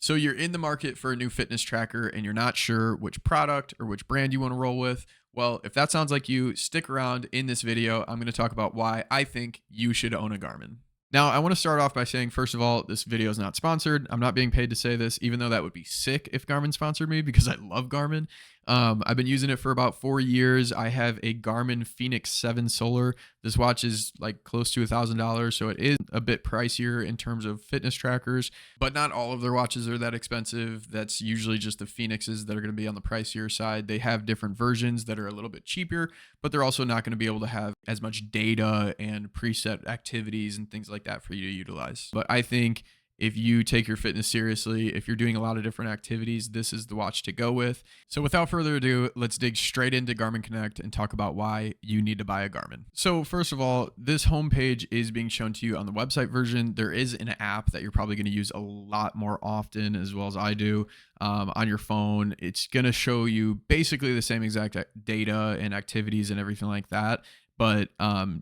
So you're in the market for a new fitness tracker and you're not sure which product or which brand you want to roll with. Well, if that sounds like you, stick around. In this video. I'm going to talk about why I think you should own a Garmin. Now, I want to start off by saying, first of all, this video is not sponsored. I'm not being paid to say this, even though that would be sick if Garmin sponsored me because I love Garmin. I've been using it for about 4 years. I have a Garmin Fenix 7 Solar. This watch is like close to $1,000, so it is a bit pricier in terms of fitness trackers, but not all of their watches are that expensive. That's usually just the Fenixes that are going to be on the pricier side. They have different versions that are a little bit cheaper, but they're also not going to be able to have as much data and preset activities and things like that for you to utilize. But I think if you take your fitness seriously, if you're doing a lot of different activities, this is the watch to go with. So without further ado, let's dig straight into Garmin Connect and talk about why you need to buy a Garmin. So first of all, this homepage is being shown to you on the website version. There is an app that you're probably going to use a lot more often, as well as I do, on your phone. It's going to show you basically the same exact data and activities and everything like that. But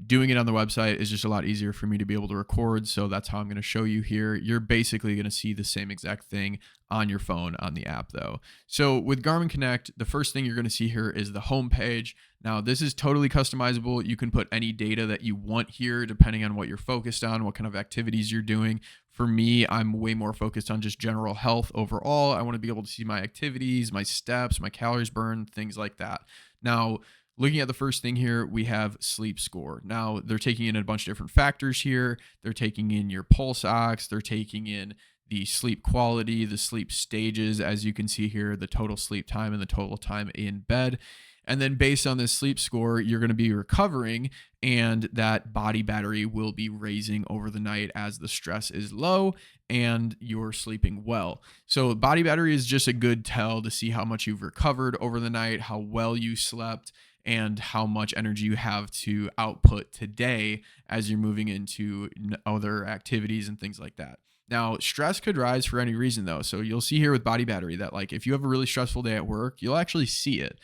doing it on the website is just a lot easier for me to be able to record. So that's how I'm going to show you here. You're basically going to see the same exact thing on your phone on the app though. So with Garmin Connect, the first thing you're going to see here is the home page. Now this is totally customizable. You can put any data that you want here depending on what you're focused on, what kind of activities you're doing. For me, I'm way more focused on just general health overall. I want to be able to see my activities, my steps, my calories burned, things like that. Now, looking at the first thing here, we have sleep score. Now, they're taking in a bunch of different factors here. They're taking in your pulse ox. They're taking in the sleep quality, the sleep stages, as you can see here, the total sleep time and the total time in bed. And then based on this sleep score, you're going to be recovering, and that body battery will be raising over the night as the stress is low and you're sleeping well. So body battery is just a good tell to see how much you've recovered over the night, how well you slept, and how much energy you have to output today as you're moving into other activities and things like that. Now, stress could rise for any reason though. So you'll see here with body battery that like if you have a really stressful day at work, you'll actually see it.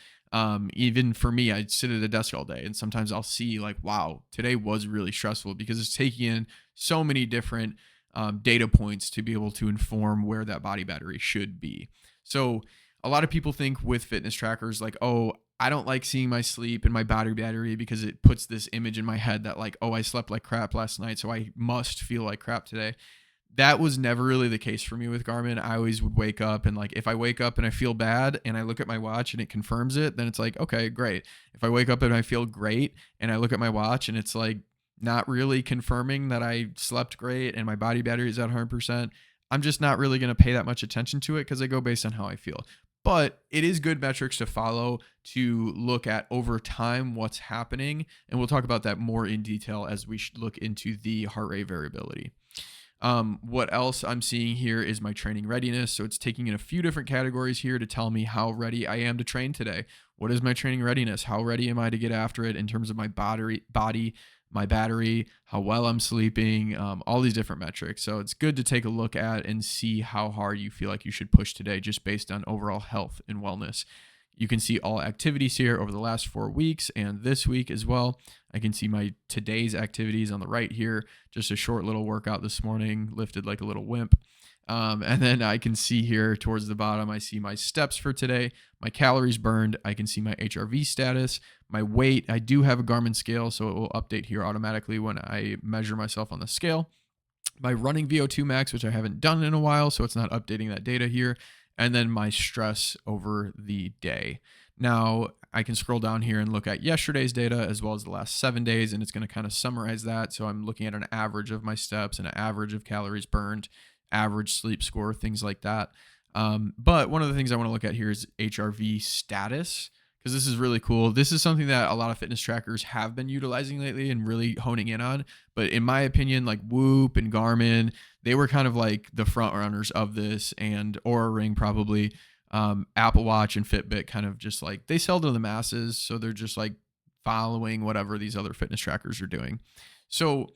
Even for me, I sit at a desk all day and sometimes I'll see like, wow, today was really stressful because it's taking in so many different data points to be able to inform where that body battery should be. So a lot of people think with fitness trackers like, oh, I don't like seeing my sleep and my body battery because it puts this image in my head that like, oh, I slept like crap last night, so I must feel like crap today. That was never really the case for me with Garmin. I always would wake up and like, if I wake up and I feel bad and I look at my watch and it confirms it, then it's like, okay, great. If I wake up and I feel great and I look at my watch and it's like not really confirming that I slept great and my body battery is at 100%, I'm just not really going to pay that much attention to it because I go based on how I feel. But it is good metrics to follow to look at over time what's happening. And we'll talk about that more in detail as we look into the heart rate variability. What else I'm seeing here is my training readiness. So it's taking in a few different categories here to tell me how ready I am to train today. What is my training readiness? How ready am I to get after it in terms of my body, my battery, how well I'm sleeping, all these different metrics. So it's good to take a look at and see how hard you feel like you should push today just based on overall health and wellness. You can see all activities here over the last 4 weeks and this week as well. I can see my today's activities on the right here. Just a short little workout this morning, lifted like a little wimp. And then I can see here towards the bottom, I see my steps for today, my calories burned. I can see my HRV status, my weight. I do have a Garmin scale, so it will update here automatically when I measure myself on the scale. My running VO2 max, which I haven't done in a while, so it's not updating that data here. And then my stress over the day. Now I can scroll down here and look at yesterday's data as well as the last 7 days, and it's going to kind of summarize that. So I'm looking at an average of my steps and an average of calories burned, average sleep score, things like that. But one of the things I want to look at here is HRV status, because this is really cool. This is something that a lot of fitness trackers have been utilizing lately and really honing in on. But in my opinion, like Whoop and Garmin, they were kind of like the front runners of this, and Oura Ring probably. Apple Watch and Fitbit kind of just like, they sell to the masses. So they're just like following whatever these other fitness trackers are doing. So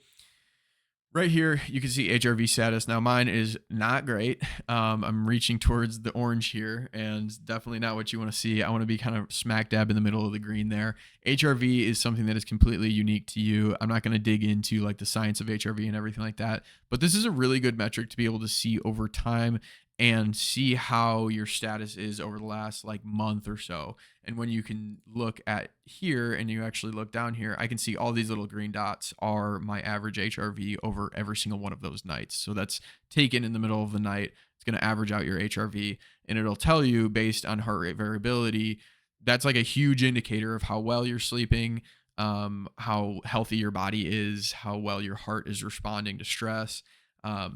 right here, you can see HRV status. Now mine is not great. I'm reaching towards the orange here and definitely not what you want to see. I want to be kind of smack dab in the middle of the green there. HRV is something that is completely unique to you. I'm not going to dig into like the science of HRV and everything like that, but this is a really good metric to be able to see over time and see how your status is over the last like month or so. And when you can look at here and you actually look down here, I can see all these little green dots are my average HRV over every single one of those nights. So that's taken in the middle of the night. It's going to average out your HRV, and it'll tell you based on heart rate variability. That's like a huge indicator of how well you're sleeping, how healthy your body is, how well your heart is responding to stress.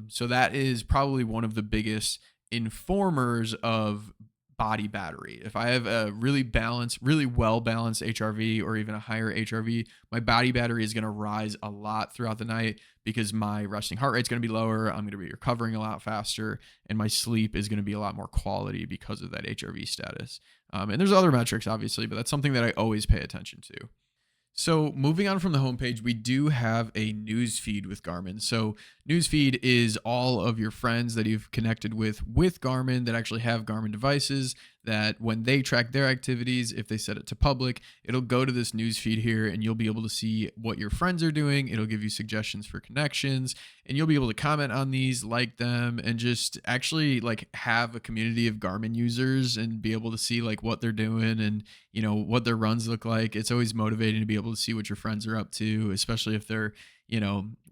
So that is probably one of the biggest informers of body battery. If I have a really balanced, really well balanced HRV or even a higher HRV, my body battery is going to rise a lot throughout the night because my resting heart rate is going to be lower. I'm going to be recovering a lot faster, and my sleep is going to be a lot more quality because of that HRV status. And there's other metrics, obviously, but that's something that I always pay attention to. So moving on from the homepage, we do have a news feed with Garmin. So news feed is all of your friends that you've connected with Garmin that actually have Garmin devices, that when they track their activities, if they set it to public, it'll go to this news feed here and you'll be able to see what your friends are doing. It'll give you suggestions for connections, and you'll be able to comment on these, like them, and just actually like have a community of Garmin users and be able to see like what they're doing and what their runs look like. It's always motivating to be able to see what your friends are up to, especially if they're,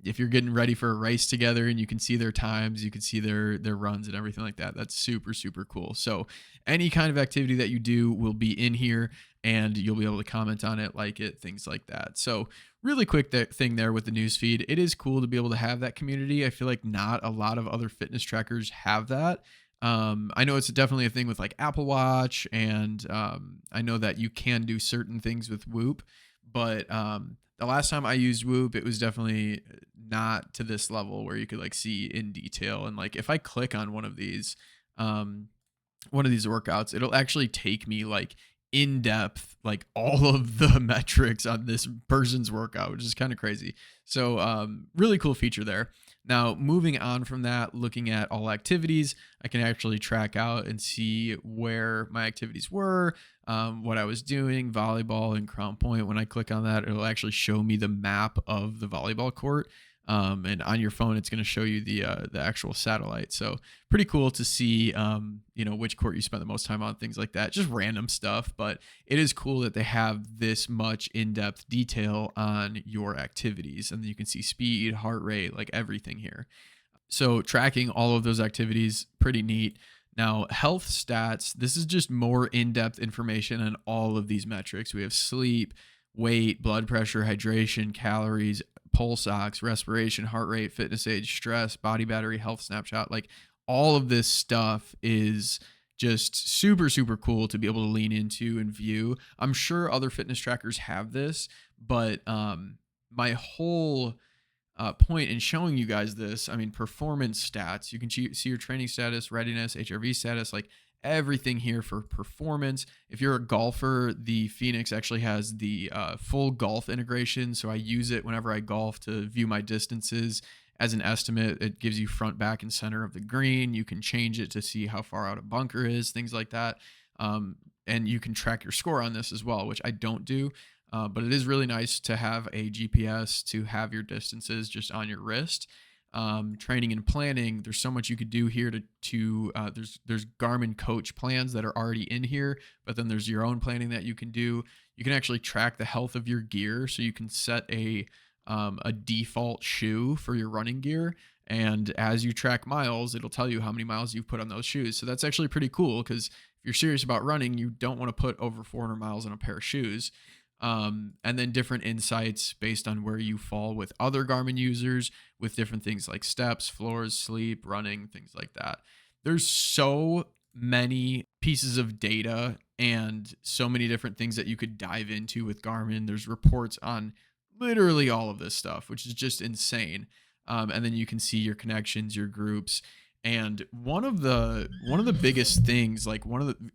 if you're getting ready for a race together and you can see their times, you can see their runs and everything like that. That's super, super cool. So any kind of activity that you do will be in here, and you'll be able to comment on it, like it, things like that. So really quick thing there with the news feed. It is cool to be able to have that community. I feel like not a lot of other fitness trackers have that. I know it's definitely a thing with like Apple Watch, and I know that you can do certain things with Whoop, but the last time I used Whoop, it was definitely not to this level where you could like see in detail. And like if I click on one of these workouts, it'll actually take me like in depth, like all of the metrics on this person's workout, which is kind of crazy. So really cool feature there. Now, moving on from that, looking at all activities, I can actually track out and see where my activities were, what I was doing, volleyball and Crown Point. When I click on that, it'll actually show me the map of the volleyball court. And on your phone, it's going to show you the actual satellite. So pretty cool to see, which court you spent the most time on, things like that, just random stuff. But it is cool that they have this much in-depth detail on your activities, and then you can see speed, heart rate, like everything here. So tracking all of those activities, pretty neat. Now, health stats, this is just more in-depth information on all of these metrics. We have sleep, weight, blood pressure, hydration, calories, pulse ox, respiration, heart rate, fitness age, stress, body battery, health snapshot. Like all of this stuff is just super, super cool to be able to lean into and view. I'm sure other fitness trackers have this, but my whole point in showing you guys this, I mean, performance stats, you can see your training status, readiness, HRV status, like everything here for performance. If you're a golfer, the Phoenix actually has the full golf integration. So I use it whenever I golf to view my distances as an estimate. It gives you front, back, and center of the green. You can change it to see how far out a bunker is, things like that. And you can track your score on this as well, which I don't do. But it is really nice to have a GPS to have your distances just on your wrist. Training and planning, there's so much you could do here there's Garmin coach plans that are already in here, but then there's your own planning that you can do. You can actually track the health of your gear, so you can set a default shoe for your running gear, and as you track miles, it'll tell you how many miles you've put on those shoes. So that's actually pretty cool, because if you're serious about running, you don't want to put over 400 miles on a pair of shoes. And then different insights based on where you fall with other Garmin users, with different things like steps, floors, sleep, running, things like that. There's so many pieces of data and so many different things that you could dive into with Garmin. There's reports on literally all of this stuff, which is just insane. And then you can see your connections, your groups. And one of the biggest things,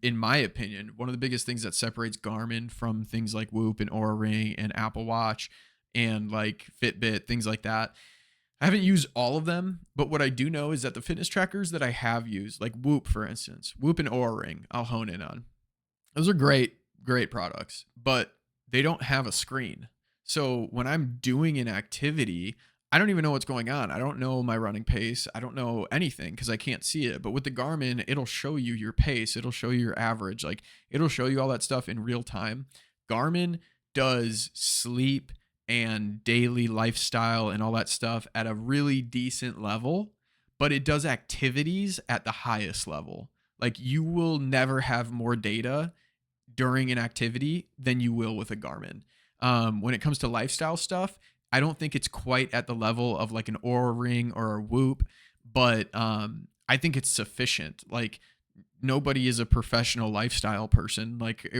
in my opinion, one of the biggest things that separates Garmin from things like Whoop and Oura Ring and Apple Watch and like Fitbit, things like that. I haven't used all of them, but what I do know is that the fitness trackers that I have used, like Whoop, for instance, Whoop and Oura Ring, I'll hone in on. Those are great products, but they don't have a screen. So when I'm doing an activity, I don't even know what's going on. I don't know my running pace. I don't know anything because I can't see it. But with the Garmin, it'll show you your pace. It'll show you your average. Like it'll show you all that stuff in real time. Garmin does sleep and daily lifestyle and all that stuff at a really decent level, but it does activities at the highest level. Like you will never have more data during an activity than you will with a Garmin. When it comes to lifestyle stuff, I don't think it's quite at the level of like an Aura Ring or a Whoop, but I think it's sufficient. Like nobody is a professional lifestyle person. Like,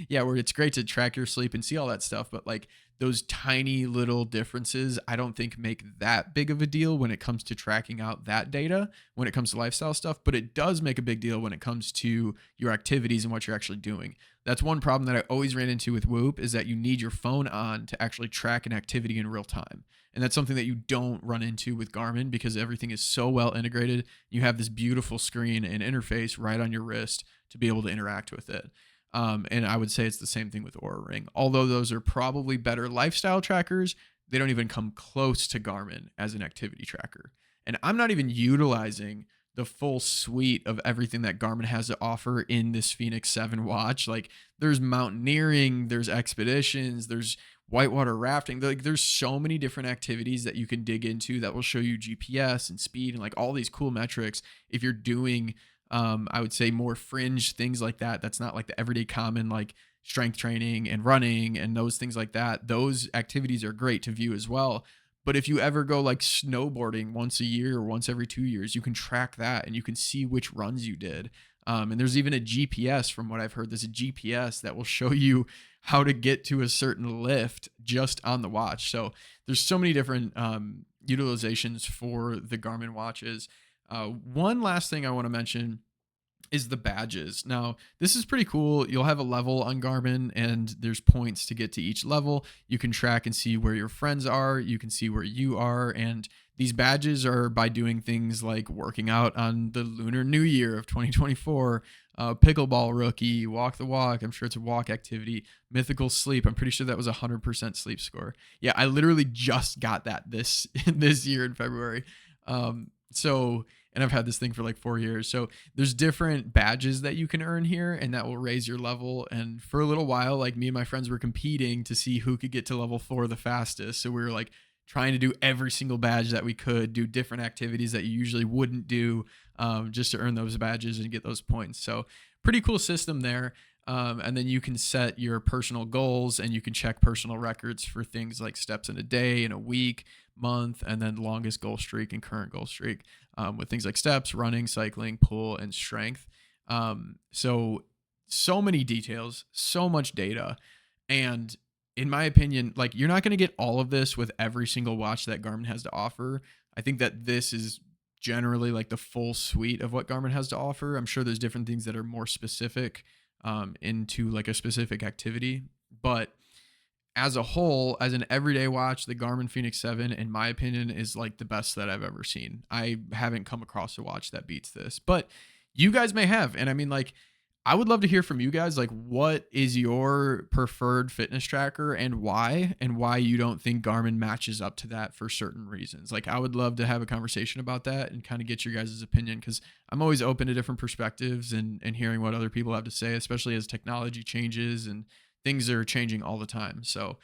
yeah, where it's great to track your sleep and see all that stuff, but like those tiny little differences, I don't think make that big of a deal when it comes to tracking out that data when it comes to lifestyle stuff. But it does make a big deal when it comes to your activities and what you're actually doing. That's one problem that I always ran into with Whoop is that you need your phone on to actually track an activity in real time. And that's something that you don't run into with Garmin because everything is so well integrated. You have this beautiful screen and interface right on your wrist to be able to interact with it. And I would say it's the same thing with Aura Ring. Although those are probably better lifestyle trackers, they don't even come close to Garmin as an activity tracker. And I'm not even utilizing the full suite of everything that Garmin has to offer in this Phoenix 7 watch. Like there's mountaineering, there's expeditions, there's whitewater rafting. Like there's so many different activities that you can dig into that will show you GPS and speed and like all these cool metrics if you're doing I would say more fringe things like that. That's not like the everyday common like strength training and running and those things like that. Those activities are great to view as well. But if you ever go like snowboarding once a year or once every 2 years, you can track that and you can see which runs you did. And there's even a GPS from what I've heard. There's a GPS that will show you how to get to a certain lift just on the watch. So there's so many different utilizations for the Garmin watches. One last thing I want to mention is the badges. Now, this is pretty cool. You'll have a level on Garmin and there's points to get to each level. You can track and see where your friends are. You can see where you are. And these badges are by doing things like working out on the Lunar New Year of 2024, pickleball rookie, walk the walk. I'm sure it's a walk activity, mythical sleep. I'm pretty sure that was 100% sleep score. Yeah, I literally just got that this year in February. And I've had this thing for like 4 years. So there's different badges that you can earn here and that will raise your level. And for a little while, like me and my friends were competing to see who could get to level 4 the fastest. So we were like trying to do every single badge that we could, do different activities that you usually wouldn't do, just to earn those badges and get those points. So pretty cool system there. And then you can set your personal goals and you can check personal records for things like steps in a day, in a week, month, and then longest goal streak and current goal streak, with things like steps, running, cycling, pull, and strength. So many details, so much data. And in my opinion, like you're not going to get all of this with every single watch that Garmin has to offer. I think that this is generally like the full suite of what Garmin has to offer. I'm sure there's different things that are more specific into like a specific activity, but as a whole, as an everyday watch, the Garmin Fenix 7, in my opinion, is like the best that I've ever seen. I haven't come across a watch that beats this, but you guys may have. And I mean, like, I would love to hear from you guys. Like, what is your preferred fitness tracker and why you don't think Garmin matches up to that for certain reasons? Like, I would love to have a conversation about that and kind of get your guys' opinion because I'm always open to different perspectives and hearing what other people have to say, especially as technology changes and things are changing all the time. So,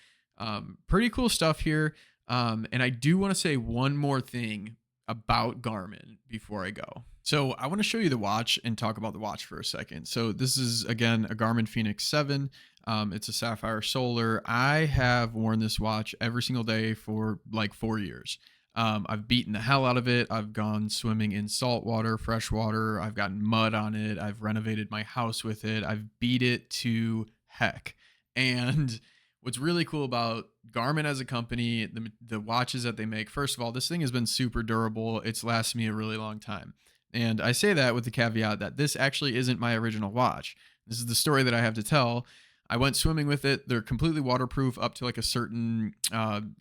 pretty cool stuff here. And I do want to say one more thing about Garmin before I go. So I want to show you the watch and talk about the watch for a second. So this is again a Garmin Fenix 7. It's a sapphire solar. I have worn this watch every single day for like 4 years. I've beaten the hell out of it. I've gone swimming in salt water, fresh water. I've gotten mud on it. I've renovated my house with it. I've beat it to heck. And what's really cool about Garmin as a company, the watches that they make, first of all, this thing has been super durable. It's lasted me a really long time. And I say that with the caveat that this actually isn't my original watch. This is the story that I have to tell. I went swimming with it. They're completely waterproof up to like a certain,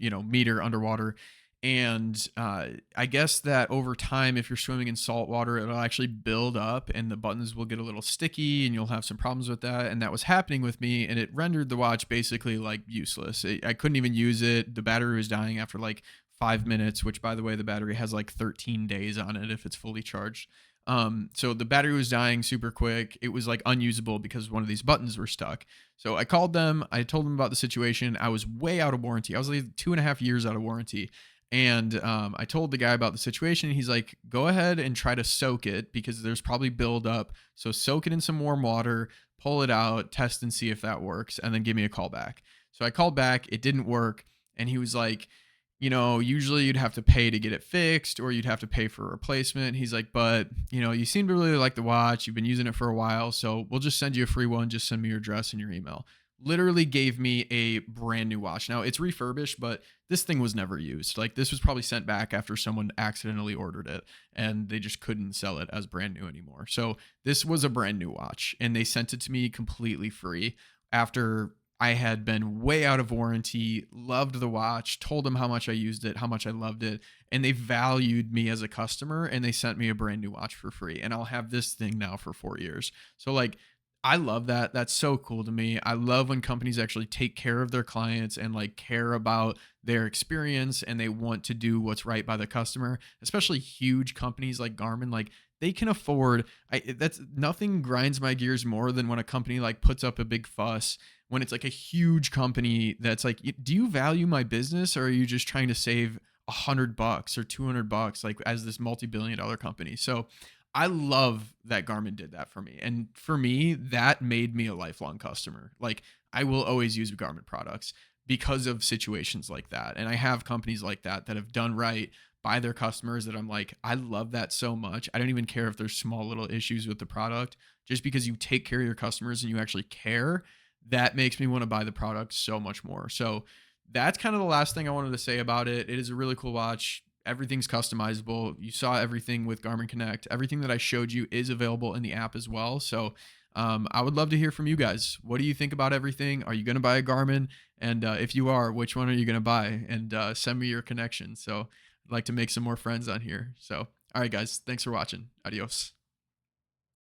meter underwater. And I guess that over time, if you're swimming in salt water, it'll actually build up and the buttons will get a little sticky and you'll have some problems with that. And that was happening with me. And it rendered the watch basically like useless. I couldn't even use it. The battery was dying after like 5 minutes, which by the way, the battery has like 13 days on it if it's fully charged. So the battery was dying super quick. It was like unusable because one of these buttons were stuck. So I called them. I told them about the situation. I was way out of warranty. I was like 2.5 years out of warranty. And I told the guy about the situation. He's like, go ahead and try to soak it because there's probably buildup. So soak it in some warm water, pull it out, test and see if that works, and then give me a call back. So I called back. It didn't work. And he was like, usually you'd have to pay to get it fixed or you'd have to pay for a replacement. He's like, but, you seem to really like the watch. You've been using it for a while. So we'll just send you a free one. Just send me your address and your email. Literally gave me a brand new watch. Now it's refurbished, but this thing was never used. Like this was probably sent back after someone accidentally ordered it and they just couldn't sell it as brand new anymore. So this was a brand new watch and they sent it to me completely free after I had been way out of warranty, loved the watch, told them how much I used it, how much I loved it, and they valued me as a customer and they sent me a brand new watch for free. And I'll have this thing now for 4 years. So like I love that. That's so cool to me. I love when companies actually take care of their clients and like care about their experience and they want to do what's right by the customer, especially huge companies like Garmin. Like they can afford that's nothing grinds my gears more than when a company like puts up a big fuss when it's like a huge company that's like, do you value my business or are you just trying to save $100 or $200 like as this multi-billion-dollar company? So I love that Garmin did that for me. And for me, that made me a lifelong customer. Like I will always use Garmin products because of situations like that. And I have companies like that that have done right by their customers that I'm like, I love that so much. I don't even care if there's small little issues with the product. Just because you take care of your customers and you actually care, that makes me want to buy the product so much more. So that's kind of the last thing I wanted to say about it. It is a really cool watch. Everything's customizable. You saw everything with Garmin Connect. Everything that I showed you is available in the app as well. So I would love to hear from you guys. What do you think about everything? Are you going to buy a Garmin? And if you are, which one are you going to buy? And send me your connection. So I'd like to make some more friends on here. So, all right, guys, thanks for watching. Adios.